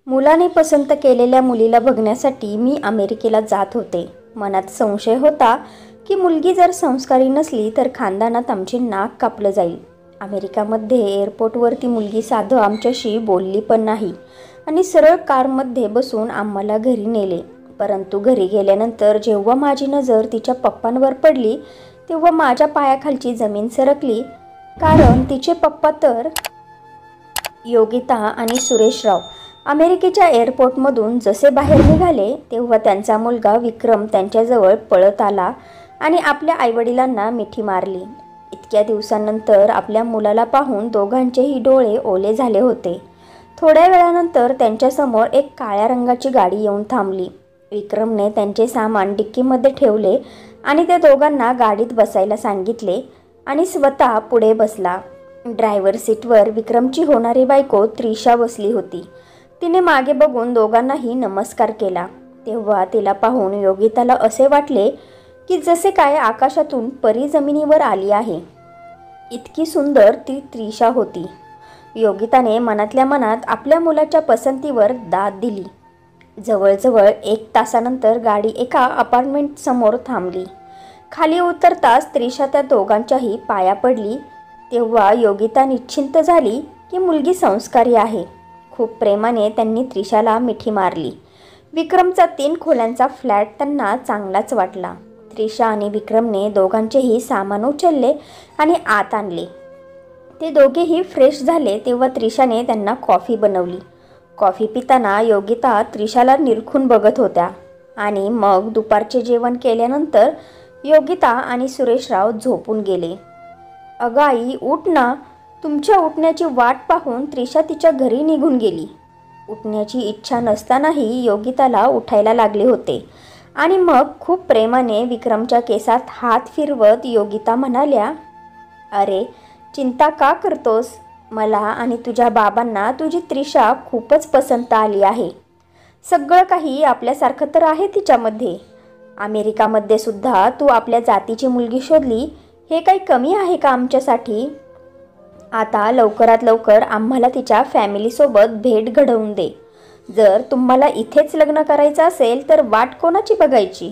मुलाने पसंत केलेल्या मुलीला बघण्यासाठी मी अमेरिकेला जात होते. मनात संशय होता की मुलगी जर संस्कारी नसली तर खानदानात आमचे नाक कापलं जाईल. अमेरिकामध्ये एअरपोर्टवरती मुलगी साधं आमच्याशी बोलली पण नाही आणि सरळ कारमध्ये बसून आम्हाला घरी नेले. परंतु घरी गेल्यानंतर जेव्हा माझी नजर तिच्या पप्पांवर पडली तेव्हा माझ्या पायाखालची जमीन सरकली. कारण तिचे पप्पा तर योगिता आणि सुरेशराव अमेरिकेच्या एअरपोर्टमधून जसे बाहेर निघाले तेव्हा त्यांचा मुलगा विक्रम त्यांच्याजवळ पळत आला आणि आपल्या आईवडिलांना मिठी मारली. इतक्या दिवसांनंतर आपल्या मुलाला पाहून दोघांचेही डोळे ओले झाले होते. थोड्या वेळानंतर त्यांच्यासमोर एक काळ्या रंगाची गाडी येऊन थांबली. विक्रमने त्यांचे सामान डिक्कीमध्ये ठेवले आणि त्या दोघांना गाडीत बसायला सांगितले आणि स्वतः पुढे बसला. ड्रायव्हर सीटवर विक्रमची होणारी बायको त्रिशा बसली होती. तिने मागे बघून दोघांनाही नमस्कार केला. तेव्हा तिला पाहून योगिताला असे वाटले की जसे काय आकाशातून परी जमिनीवर आली आहे. इतकी सुंदर ती त्रिशा होती. योगिताने मनातल्या मनात आपल्या मुलाच्या पसंतीवर दाद दिली. जवळजवळ 1 तासानंतर गाडी एका अपार्टमेंट समोर थांबली. खाली उतरताच त्रिशा त्या दोघांच्याही पाया पडली. तेव्हा योगिता निश्चिंत झाली की मुलगी संस्कारी आहे. खूप प्रेमाने त्यांनी त्रिशाला मिठी मारली. विक्रमचा 3 खोल्यांचा फ्लॅट त्यांना चांगलाच वाटला. त्रिशा आणि विक्रमने दोघांचेही सामान उचलले आणि आत आणले. ते दोघेही फ्रेश झाले तेव्हा त्रिशाने त्यांना कॉफी बनवली. कॉफी पिताना योगिता त्रिशाला निरखून बघत होत्या. आणि मग दुपारचे जेवण केल्यानंतर योगिता आणि सुरेशराव झोपून गेले. अगं आई, उठ ना. तुमच्या उठण्याची वाट पाहून त्रिशा तिच्या घरी निघून गेली. उठण्याची इच्छा नसतानाही योगिताला उठायला लागले होते. आणि मग खूप प्रेमाने विक्रमच्या केसात हात फिरवत योगिता म्हणाल्या, अरे चिंता का करतोस? मला आणि तुझ्या बाबांना तुझी त्रिशा खूपच पसंत आली आहे. सगळं काही आपल्यासारखं तर आहे तिच्यामध्ये. अमेरिकामध्ये सुद्धा तू आपल्या जातीची मुलगी शोधली, हे काही कमी आहे का आमच्यासाठी? आता लवकरात लवकर आम्हाला तिच्या फॅमिलीसोबत भेट घडवून दे. जर तुम्हाला इथेच लग्न करायचं असेल तर वाट कोणाची बघायची?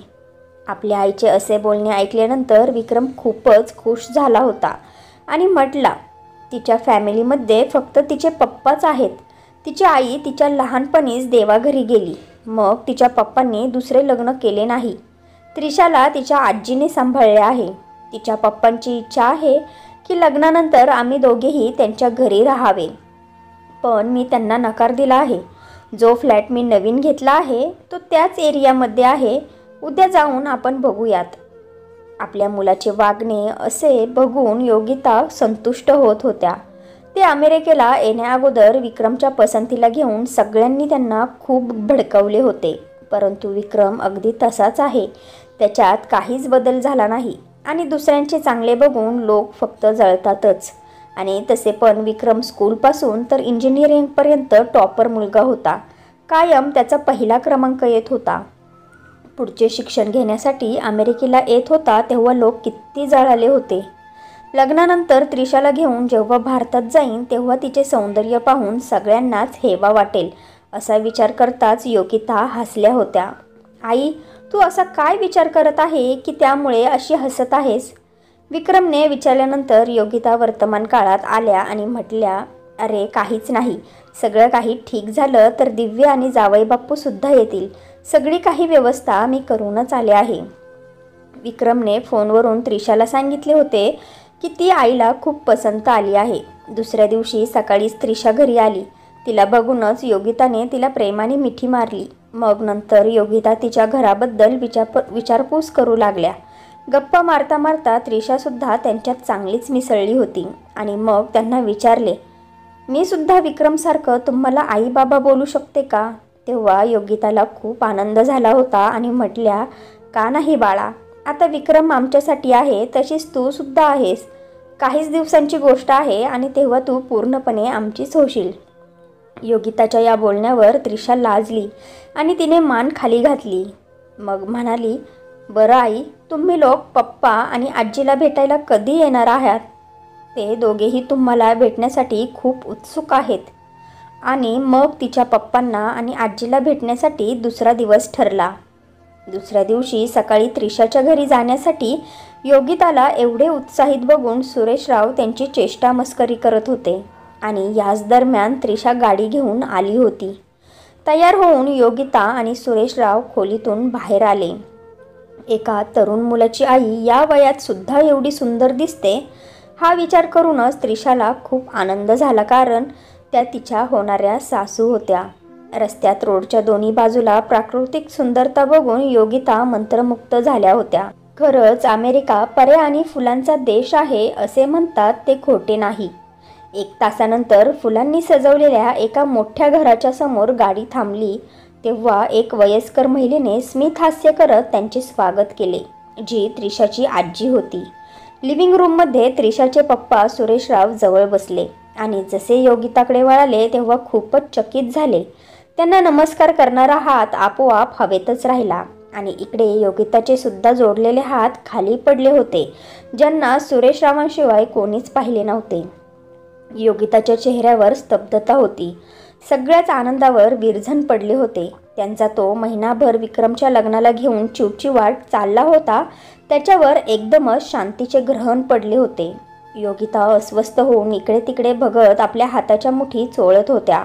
आपल्या आईचे असे बोलणे ऐकल्यानंतर विक्रम खूपच खुश झाला होता आणि म्हटला, तिच्या फॅमिलीमध्ये फक्त तिचे पप्पाच आहेत. तिची आई तिच्या लहानपणीच देवाघरी गेली. मग तिच्या पप्पांनी दुसरे लग्न केले नाही. त्रिशाला तिच्या आजीने सांभाळले आहे. तिच्या पप्पांची इच्छा आहे की लग्नानंतर आम्ही दोघेही त्यांच्या घरी राहावे. पण मी त्यांना नकार दिला आहे. जो फ्लॅट मी नवीन घेतला आहे तो त्याच एरियामध्ये आहे. उद्या जाऊन आपण बघूयात. आपल्या मुलाचे वागणे असे बघून योगिता संतुष्ट होत होत्या. ते अमेरिकेला येण्याअगोदर विक्रमच्या पसंतीला घेऊन सगळ्यांनी त्यांना खूप भडकवले होते. परंतु विक्रम अगदी तसाच आहे. त्याच्यात काहीच बदल झाला नाही. आणि दुसऱ्यांचे चांगले बघून लोक फक्त जळतातच. आणि तसे पण विक्रम स्कूलपासून तर इंजिनिअरिंगपर्यंत टॉपर मुलगा होता. कायम त्याचा पहिला क्रमांक येत होता. पुढचे शिक्षण घेण्यासाठी अमेरिकेला येत होता तेव्हा लोक किती जळाले होते. लग्नानंतर त्रिशाला घेऊन जेव्हा भारतात जाईन तेव्हा तिचे सौंदर्य पाहून सगळ्यांनाच हेवा वाटेल असा विचार करताच योगिता हसल्या होत्या. आई, तू असा काय विचार करत आहे की त्यामुळे अशी हसत आहेस? विक्रमने विचारल्यानंतर योगिता वर्तमान काळात आल्या आणि म्हटल्या, अरे काहीच नाही. सगळं काही ठीक झालं तर दिव्य आणि जावई बाप्पूसुद्धा येतील. सगळी काही व्यवस्था मी करूनच आले आहे. विक्रमने फोनवरून त्रिशाला सांगितले होते की ती आईला खूप पसंत आली आहे. दुसऱ्या दिवशी सकाळीच त्रिशा घरी आली. तिला बघूनच योगिताने तिला प्रेमाने मिठी मारली. मग नंतर योगिता तिच्या घराबद्दल विचारपूस करू लागल्या. गप्पा मारता मारता त्रिशासुद्धा त्यांच्यात चांगलीच मिसळली होती. आणि मग त्यांना विचारले, मी सुद्धा विक्रमसारखं तुम्हाला आई बाबा बोलू शकते का? तेव्हा योगिताला खूप आनंद झाला होता आणि म्हटल्या, का नाही बाळा. आता विक्रम आमच्यासाठी आहे तशीच तू सुद्धा आहेस. काहीच दिवसांची गोष्ट आहे आणि तेव्हा तू पूर्णपणे आमचीच होशील. योगिताच्या या बोलण्यावर त्रिशा लाजली आणि तिने मान खाली घातली. मग म्हणाली, बरं आई, तुम्ही लोक पप्पा आणि आजीला भेटायला कधी येणार आहात? ते दोघेही तुम्हाला भेटण्यासाठी खूप उत्सुक आहेत. आणि मग तिच्या पप्पांना आणि आजीला भेटण्यासाठी दुसरा दिवस ठरला. दुसऱ्या दिवशी सकाळी त्रिशाच्या घरी जाण्यासाठी योगिताला एवढे उत्साहित बघून सुरेशराव त्यांची चेष्टा मस्करी करत होते. आणि याच दरम्यान त्रिशा गाडी घेऊन आली होती. तयार होऊन योगिता आणि सुरेशराव खोलीतून बाहेर आले. एका तरुण मुलाची आई या वयात सुद्धा एवढी सुंदर दिसते हा विचार करूनच त्रिशाला खूप आनंद झाला, कारण त्या तिच्या होणाऱ्या सासू होत्या. रस्त्यात रोडच्या दोन्ही बाजूला प्राकृतिक सुंदरता बघून योगिता मंत्रमुग्ध झाल्या होत्या. खरंच अमेरिका पर्या आणि फुलांचा देश आहे असे म्हणतात ते खोटे नाही. 1 तासानंतर फुलांनी सजवलेल्या एका मोठ्या घराच्या समोर गाडी थांबली तेव्हा एक वयस्कर महिलेने स्मित हास्य करत त्यांचे स्वागत केले, जी त्रिशाची आजी होती. लिव्हिंग रूममध्ये त्रिशाचे पप्पा सुरेशराव जवळ बसले आणि जसे योगिताकडे वळाले तेव्हा खूपच चकित झाले. त्यांना नमस्कार करणारा हात आपोआप हवेतच राहिला आणि इकडे योगिताचे सुद्धा जोडलेले हात खाली पडले होते, ज्यांना सुरेशरावांशिवाय कोणीच पाहिले नव्हते. योगिताच्या चेहऱ्यावर स्तब्धता होती. सगळ्याच आनंदावर विरझण पडले होते. त्यांचा तो महिनाभर विक्रमच्या लग्नाला घेऊन चिवचिवाट चालला होता, त्याच्यावर एकदमच शांतीचे ग्रहण पडले होते. योगिता अस्वस्थ होऊन इकडे तिकडे बघत आपल्या हाताच्या मुठी चोळत होत्या.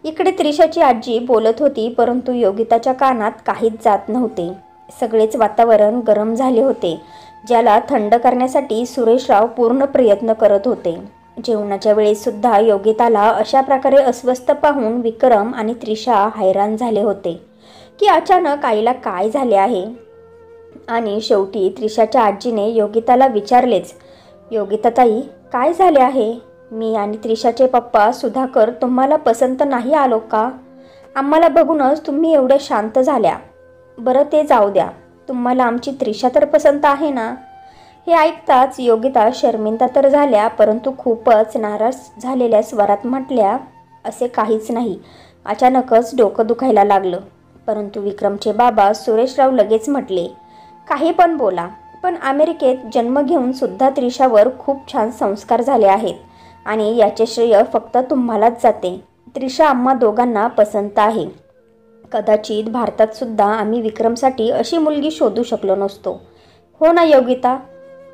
इकडे त्रिशाची आजी बोलत होती, परंतु योगिताच्या कानात काहीच जात नव्हते. सगळेच वातावरण गरम झाले होते, ज्याला थंड करण्यासाठी सुरेशराव पूर्ण प्रयत्न करत होते. जेवणाच्या वेळेस सुद्धा योगिताला अशा प्रकारे अस्वस्थ पाहून विक्रम आणि त्रिशा हैराण झाले होते की अचानक आईला काय झाले आहे. आणि शेवटी त्रिशाच्या आजीने योगिताला विचारलेच, योगिताताई काय झाले आहे? मी आणि त्रिशाचे पप्पा सुधाकर तुम्हाला पसंत नाही आलो का? आम्हाला बघूनच तुम्ही एवढ्या शांत झाल्या. बरं ते जाऊ द्या, तुम्हाला आमची त्रिशा तर पसंत आहे ना? हे ऐकताच योगिता शर्मिंदा तर झाल्या, परंतु खूपच नाराज झालेल्या स्वरात म्हटल्या, असे काहीच नाही. अचानकच डोकं दुखायला लागलं. परंतु विक्रमचे बाबा सुरेशराव लगेच म्हटले, काही पण बोला, पण अमेरिकेत जन्म घेऊन सुद्धा त्रिशावर खूप छान संस्कार झाले आहेत आणि याचे श्रेय फक्त तुम्हालाच जाते. त्रिशा आम्हा दोघांना पसंत आहे. कदाचित भारतात सुद्धा आम्ही विक्रमसाठी अशी मुलगी शोधू शकलो नसतो. हो ना योगिता?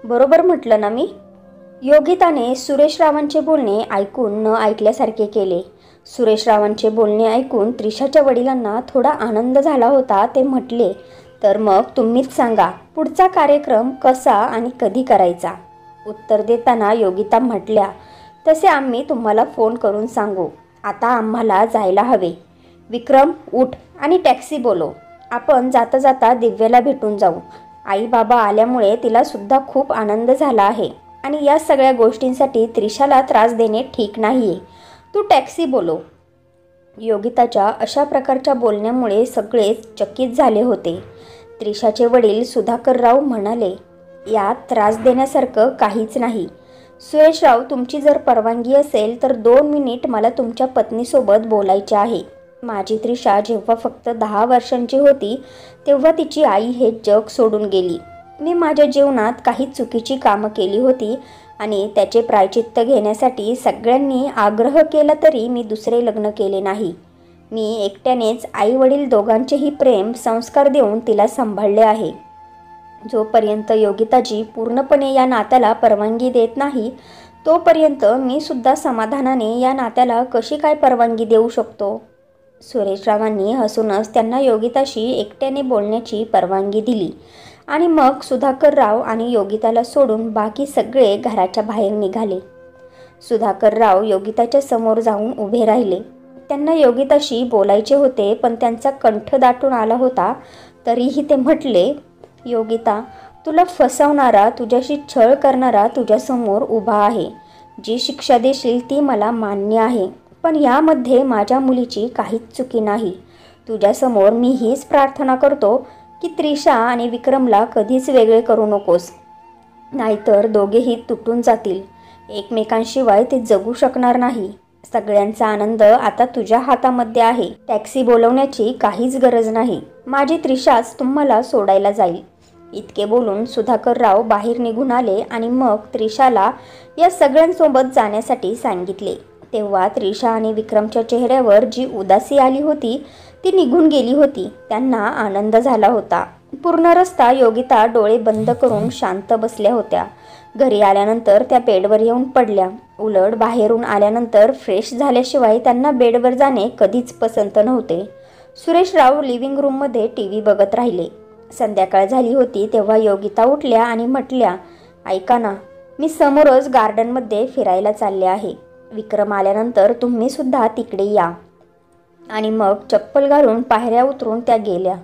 बरोबर म्हटलं ना मी? योगिताने सुरेशरावांचे बोलणे ऐकून न ऐकल्यासारखे केले. सुरेशरावांचे बोलणे ऐकून त्रिशाच्या वडिलांना थोडा आनंद झाला होता. ते म्हटले, तर मग तुम्हीच सांगा पुढचा कार्यक्रम कसा आणि कधी करायचा? उत्तर देताना योगिता म्हटल्या, तसे आम्ही तुम्हाला फोन करून सांगू. आता आम्हाला जायला हवे. विक्रम उठ आणि टॅक्सी बोलव. आपण जाता जाता दिव्याला भेटून जाऊ. आई बाबा आल्यामुळे तिला सुद्धा खूप आनंद झाला आहे आणि या सगळ्या गोष्टींसाठी त्रिशाला त्रास देणे ठीक नाहीये. तू टॅक्सी बोलव. योगिताच्या अशा प्रकारच्या बोलण्यामुळे सगळेच चकित झाले होते. त्रिशाचे वडील सुधाकरराव म्हणाले, यात त्रास देण्यासारखं काहीच नाही. सुरेशराव, तुमची जर परवानगी असेल तर 2 मिनिट मला तुमच्या पत्नीसोबत बोलायचे आहे. माझी त्रिशा जेव्हा फक्त 10 वर्षांची होती तेव्हा तिची आई हे जग सोडून गेली. मी माझ्या जीवनात काही चुकीची कामं केली होती आणि त्याचे प्रायचित्त घेण्यासाठी सगळ्यांनी आग्रह केला तरी मी दुसरे लग्न केले नाही. मी एकट्यानेच आई वडील दोघांचेही प्रेम संस्कार देऊन तिला सांभाळले आहे. जोपर्यंत योगिताजी पूर्णपणे या नात्याला परवानगी देत नाही तोपर्यंत मी सुद्धा समाधानाने या नात्याला कशी काय परवानगी देऊ शकतो? सुरेशरावांनी हसूनच त्यांना योगिताशी एकट्याने बोलण्याची परवानगी दिली आणि मग सुधाकरराव आणि योगिताला सोडून बाकी सगळे घराच्या बाहेर निघाले. सुधाकरराव योगिताच्या समोर जाऊन उभे राहिले. त्यांना योगिताशी बोलायचे होते, पण त्यांचा कंठ दाटून आला होता. तरीही ते म्हटले, योगिता, तुला फसवणारा, तुझ्याशी छळ करणारा तुझ्यासमोर उभा आहे. जी शिक्षा देशील ती मला मान्य आहे, पण यामध्ये माझ्या मुलीची काहीच चुकी नाही. तुझ्यासमोर मी हीच प्रार्थना करतो की त्रिशा आणि विक्रमला कधीच वेगळे करू नकोस, नाहीतर दोघेही तुटून जातील. एकमेकांशिवाय ते जगू शकणार नाही. सगळ्यांचा आनंद आता तुझ्या हातामध्ये आहे. टॅक्सी बोलवण्याची काहीच गरज नाही. माझी त्रिशाच तुम्हाला सोडायला जाईल. इतके बोलून सुधाकरराव बाहेर निघून आले आणि मग त्रिशाला या सगळ्यांसोबत जाण्यासाठी सांगितले. तेव्हा त्रिशा आणि विक्रमच्या चेहऱ्यावर जी उदासी आली होती ती निघून गेली होती. त्यांना आनंद झाला होता. पूर्ण रस्ता योगिता डोळे बंद करून शांत बसल्या होत्या. घरी आल्यानंतर त्या बेडवर येऊन पडल्या. उलट बाहेरून आल्यानंतर फ्रेश झाल्याशिवाय त्यांना बेडवर जाणे कधीच पसंत नव्हते. सुरेशराव लिव्हिंग रूममध्ये TV बघत राहिले. संध्याकाळ झाली होती तेव्हा योगिता उठल्या आणि म्हटल्या, ऐका ना, मी समोरच गार्डनमध्ये फिरायला चालले आहे. विक्रम आल्यानंतर तुम्ही सुद्धा तिकडे या. आणि मग चप्पल घालून पायऱ्या उतरून त्या गेल्या.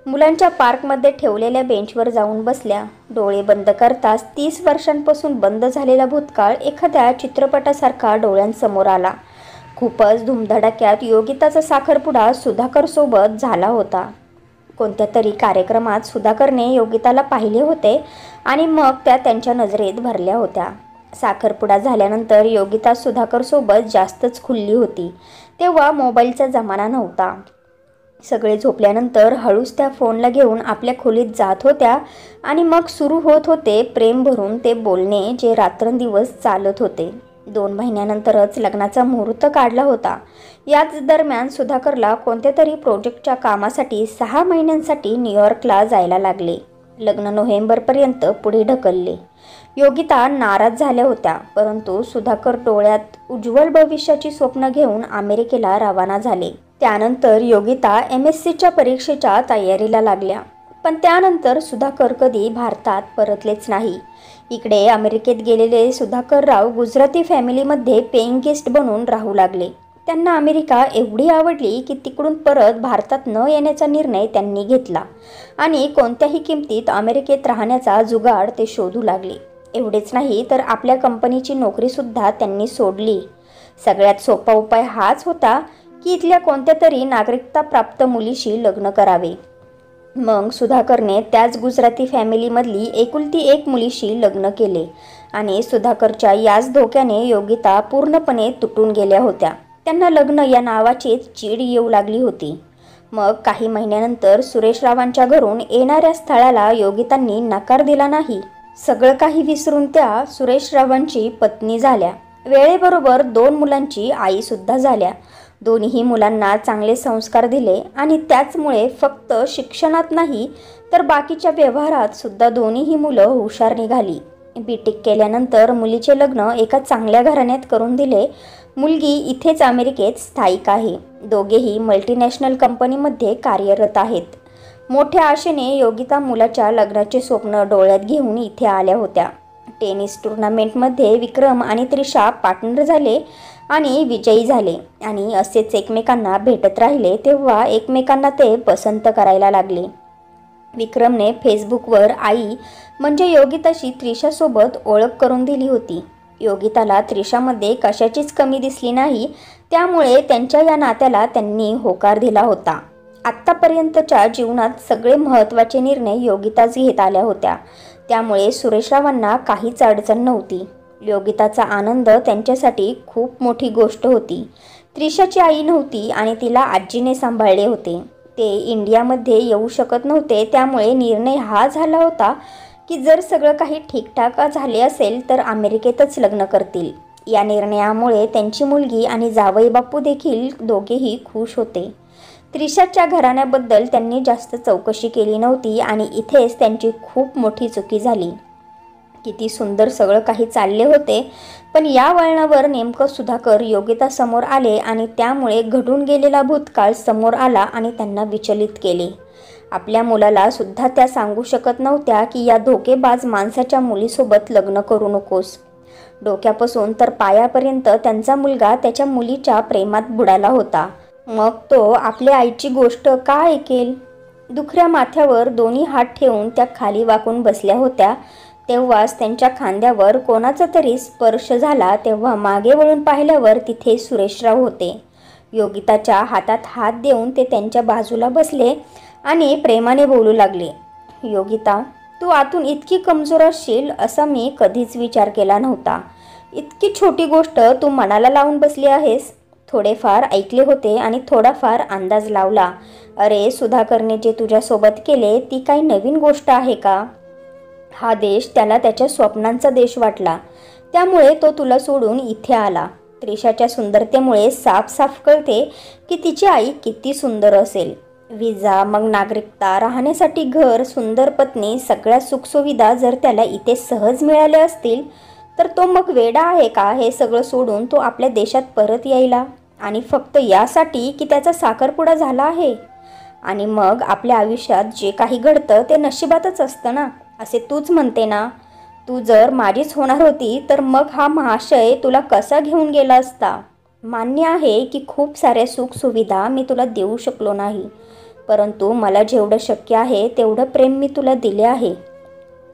मुलांच्या पार्कमध्ये ठेवलेल्या बेंचवर जाऊन बसल्या. डोळे बंद करताच 30 वर्षांपासून बंद झालेला भूतकाळ एखाद्या चित्रपटासारखा डोळ्यांसमोर आला. खूपच धुमधडाक्यात योगिताचा साखरपुडा सुधाकरसोबत झाला होता. कोणत्या तरी कार्यक्रमात सुधाकरने योगिताला पाहिले होते आणि मग त्या त्यांच्या नजरेत भरल्या होत्या. साखरपुडा झाल्यानंतर योगिता सुधाकरसोबत जास्तच खुलली होती. तेव्हा मोबाईलचा जमाना नव्हता. सगळे झोपल्यानंतर हळूच त्या फोनला घेऊन आपल्या खोलीत जात होत्या आणि मग सुरू होत होते प्रेम भरून ते बोलणे जे रात्रंदिवस चालत होते. 2 महिन्यानंतरच लग्नाचा मुहूर्त काढला होता. याच दरम्यान सुधाकरला कोणत्या तरी प्रोजेक्टच्या कामासाठी 6 महिन्यांसाठी न्यूयॉर्कला जायला लागले. लग्न नोव्हेंबरपर्यंत पुढे ढकलले. योगिता नाराज झाल्या होत्या, परंतु सुधाकर डोळ्यात उज्ज्वल भविष्याची स्वप्न घेऊन अमेरिकेला रवाना झाले. त्यानंतर योगिता MSCच्या परीक्षेच्या तयारीला लागल्या. पण त्यानंतर सुधाकर कधी भारतात परतलेच नाही. इकडे अमेरिकेत गेलेले सुधाकरराव गुजराती फॅमिलीमध्ये पेइंग गेस्ट बनून राहू लागले. त्यांना अमेरिका एवढी आवडली की तिकडून परत भारतात न येण्याचा निर्णय त्यांनी घेतला आणि कोणत्याही किमतीत अमेरिकेत राहण्याचा जुगाड ते शोधू लागले. एवढेच नाही तर आपल्या कंपनीची नोकरीसुद्धा त्यांनी सोडली. सगळ्यात सोपा उपाय हाच होता की इथल्या कोणत्या तरी नागरिकता प्राप्त मुलीशी लग्न करावे. मग सुधाकरने त्याच गुजराती फॅमिलीमधली एकुलती एक मुलीशी लग्न केले आणि सुधाकरच्या याच धोक्याने योगिता पूर्णपणे तुटून गेल्या होत्या. त्यांना लग्न या नावाचीच चीड येऊ लागली होती. मग काही महिन्यानंतर सुरेशरावांच्या घरून येणाऱ्या स्थळाला योगितांनी नकार दिला नाही. सगळं काही विसरून त्या सुरेशरावांची पत्नी झाल्या. वेळेबरोबर 2 मुलांची आईसुद्धा झाल्या. दोन्ही मुलांना चांगले संस्कार दिले आणि त्याचमुळे फक्त शिक्षणात नाही तर बाकीच्या व्यवहारात सुद्धा दोन्हीही मुलं हुशार निघाली. BTech केल्यानंतर मुलीचे लग्न एका चांगल्या घराण्यात करून दिले. मुलगी इथेच अमेरिकेत स्थायिक आहे. दोघेही मल्टीनॅशनल कंपनीमध्ये कार्यरत आहेत. मोठ्या आशेने योगिता मुलाच्या लग्नाचे स्वप्न डोळ्यात घेऊन इथे आल्या होत्या. टेनिस टुर्नामेंटमध्ये विक्रम आणि त्रिशा पार्टनर झाले आणि विजयी झाले आणि असेच एकमेकांना भेटत राहिले तेव्हा एकमेकांना ते पसंत करायला लागले. विक्रमने फेसबुकवर आई म्हणजे योगिताशी त्रिशासोबत ओळख करून दिली होती. योगिताला त्रिशामध्ये कशाचीच कमी दिसली नाही, त्यामुळे त्यांच्या या नात्याला त्यांनी होकार दिला होता. आत्तापर्यंतच्या जीवनात सगळे महत्त्वाचे निर्णय योगिताच घेत आल्या होत्या, त्यामुळे सुरेशरावांना काहीच अडचण नव्हती. योगिताचा आनंद त्यांच्यासाठी खूप मोठी गोष्ट होती. त्रिशाची आई नव्हती आणि तिला आजीने सांभाळले होते. ते इंडियामध्ये येऊ शकत नव्हते, त्यामुळे निर्णय हा झाला होता की जर सगळं काही ठीकठाक झाले असेल तर अमेरिकेतच लग्न करतील. या निर्णयामुळे त्यांची मुलगी आणि जावई बापू देखील दोघेही खुश होते. त्रिशाच्या घराण्याबद्दल त्यांनी जास्त चौकशी केली नव्हती आणि इथेच त्यांची खूप मोठी चुकी झाली. किती सुंदर सगळं काही चालले होते, पण या वळणावर नेमकं सुधाकर योगितासमोर आले आणि त्यामुळे घडून गेलेला भूतकाळ समोर आला आणि त्यांना विचलित केले. आपल्या मुलाला सुद्धा त्या सांगू शकत नव्हत्या की या धोकेबाज माणसाच्या मुलीसोबत लग्न करू नकोस. डोक्यापासून तर पायापर्यंत त्यांचा मुलगा त्याच्या मुलीच्या प्रेमात बुडाला होता. मग तो आपल्या आईची गोष्ट का ऐकेल? दुखऱ्या माथ्यावर दोन्ही हात ठेवून त्या खाली वाकून बसल्या होत्या. तेव्हाच त्यांच्या खांद्यावर कोणाचा तरी स्पर्श झाला. तेव्हा मागे वळून पाहिल्यावर तिथे सुरेशराव होते. योगिताच्या हातात हात देऊन ते त्यांच्या बाजूला बसले आणि प्रेमाने बोलू लागले. योगिता, तू आतून इतकी कमजोर असशील असा मी कधीच विचार केला नव्हता. इतकी छोटी गोष्ट तू मनाला लावून बसली आहेस. थोडेफार ऐकले होते आणि थोडाफार अंदाज लावला. अरे, सुधाकरने जे तुझ्यासोबत केले ती काही नवीन गोष्ट आहे का? हा देश त्याला त्याच्या स्वप्नांचा देश वाटला, त्यामुळे तो तुला सोडून इथे आला. त्रिशाच्या सुंदरतेमुळे साफ कळते की तिची आई किती सुंदर असेल. विजा, मग नागरिकता, राहण्यासाठी घर, सुंदर पत्नी, सगळ्या सुखसुविधा जर त्याला इथे सहज मिळाल्या असतील तर तो मग वेडा आहे का हे सगळं सोडून तो आपल्या देशात परत यायला, आणि फक्त यासाठी की त्याचा साखरपुडा झाला आहे. आणि मग आपल्या आयुष्यात जे काही घडतं ते नशिबातच असतं ना, असे तूच म्हणते ना. तू जर माझीच होणार होती तर मग हा महाशय तुला कसा घेऊन गेला असता. मान्य आहे की खूप साऱ्या सुखसुविधा मी तुला देऊ शकलो नाही, परंतु मला जेवढं शक्य आहे तेवढं प्रेम मी तुला दिले आहे.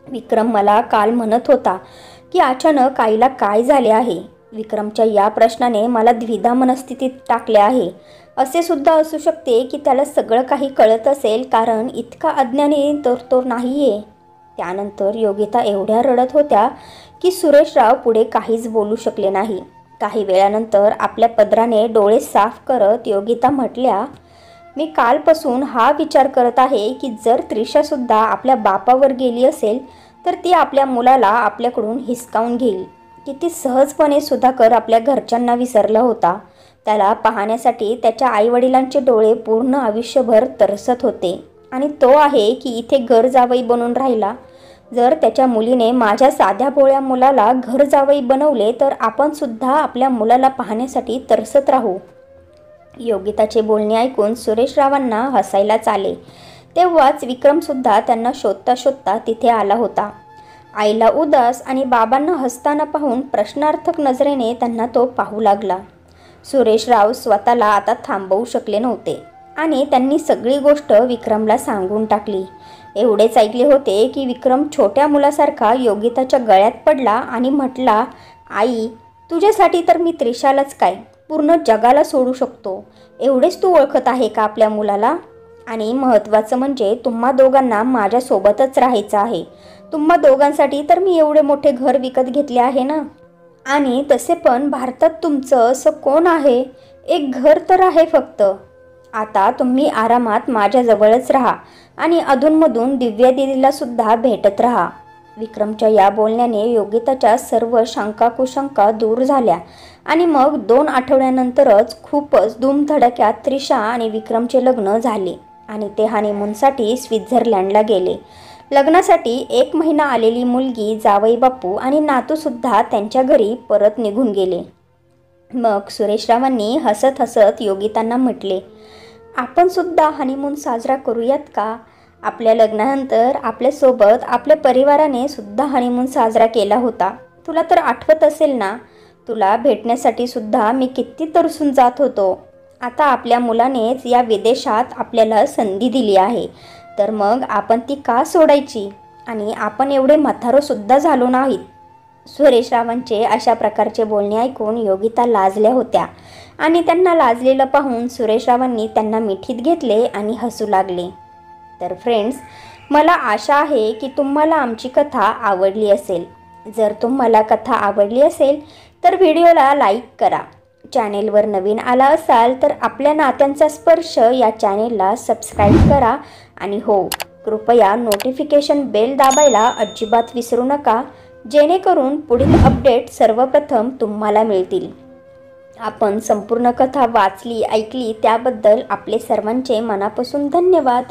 विक्रम मला काल म्हणत होता की अचानक आईला काय झाले आहे. विक्रमच्या या प्रश्नाने मला द्विधा मनस्थितीत टाकले आहे. असे सुद्धा असू शकते की त्याला सगळं काही कळत असेल, कारण इतका अज्ञानी तर तो नाही आहे. त्यानंतर योगिता एवढ्या रडत होत्या की सुरेशराव पुढे काहीच बोलू शकले नाही. काही वेळानंतर आपल्या पदराने डोळे साफ करत योगिता म्हटल्या, मी कालपासून हा विचार करत आहे की जर त्रिशासुद्धा आपल्या बापावर गेली असेल तर ती आपल्या मुलाला आपल्याकडून हिसकावून घेईल. किती सहजपणे सुधाकर आपल्या घरच्यांना विसरला होता. त्याला पाहण्यासाठी त्याच्या आईवडिलांचे डोळे पूर्ण आयुष्यभर तरसत होते. आणि तो आहे की इथे घर जावई बनून राहिला. जर त्याच्या मुलीने माझ्या साध्या भोळ्या मुलाला घर जावई बनवले तर आपण सुद्धा आपल्या मुलाला पाहण्यासाठी तरसत राहू. योगिताचे बोलणे ऐकून सुरेशरावांना हसायलाच आले. तेव्हाच विक्रमसुद्धा त्यांना शोधता शोधता तिथे आला होता. आईला उदास आणि बाबांना हसताना पाहून प्रश्नार्थक नजरेने त्यांना तो पाहू लागला. सुरेशराव स्वतःला आता थांबवू शकले नव्हते आणि त्यांनी सगळी गोष्ट विक्रमला सांगून टाकली. एवढेच ऐकले होते की विक्रम छोट्या मुलासारखा योगिताच्या गळ्यात पडला आणि म्हटला, आई, तुझ्यासाठी तर मी त्रिशालाच काय पूर्ण जगाला सोडू शकतो. एवढेच तू ओळखत आहे का आपल्या मुलाला? आणि महत्त्वाचं म्हणजे तुम्हा दोघांना माझ्यासोबतच राहायचं आहे. तुम्हा दोघांसाठी तर मी एवढे मोठे घर विकत घेतले आहे ना. आणि तसे पण भारतात तुमचं असं कोण आहे? एक घर तर आहे फक्त. आता तुम्ही आरामात माझ्याजवळच राहा आणि अधूनमधून दिव्या दिदीला सुद्धा भेटत राहा. विक्रमच्या या बोलण्याने योगिताच्या सर्व शंका कुशंका दूर झाल्या आणि मग 2 आठवड्यानंतरच खूपच धूमधडक्यात त्रिशा आणि विक्रमचे लग्न झाले आणि ते हनीमूनसाठी स्वित्झर्लंडला गेले. लग्नासाठी 1 महिना आलेली मुलगी, जावई बापू आणि नातूसुद्धा त्यांच्या घरी परत निघून गेले. मग सुरेशरावांनी हसत हसत योगितांना म्हटले, आपण सुद्धा हनीमून साजरा करूयात का? आपल्या लग्नानंतर आपल्यासोबत आपल्या परिवाराने सुद्धा हनीमून साजरा केला होता. तुला तर आठवत असेल ना. तुला भेटण्यासाठी सुद्धा मी किती तरसून जात होतो. आता आपल्या मुलानेच या विदेशात आपल्याला संधी दिली आहे, तर मग आपण ती का सोडायची? आणि आपण एवढे म्हातारोसुद्धा झालो नाहीत. सुरेशरावांचे अशा प्रकारचे बोलणे ऐकून योगिता लाजल्या होत्या आणि त्यांना लाजलेलं पाहून सुरेशरावांनी त्यांना मिठीत घेतले आणि हसू लागले. तर फ्रेंड्स, मला आशा आहे की तुम्हाला आमची कथा आवडली असेल. जर तुम्हाला कथा आवडली असेल तर व्हिडिओला लाईक करा. चॅनेलवर नवीन आला असाल तर आपल्या नात्यांचा स्पर्श या चॅनेलला सबस्क्राईब करा आणि हो, कृपया नोटिफिकेशन बेल दाबायला अजिबात विसरू नका, जेणेकरून पुढील अपडेट सर्वप्रथम तुम्हाला मिळतील. आपण संपूर्ण कथा वाचली, ऐकली त्याबद्दल आपले सर्वांचे मनापासून धन्यवाद.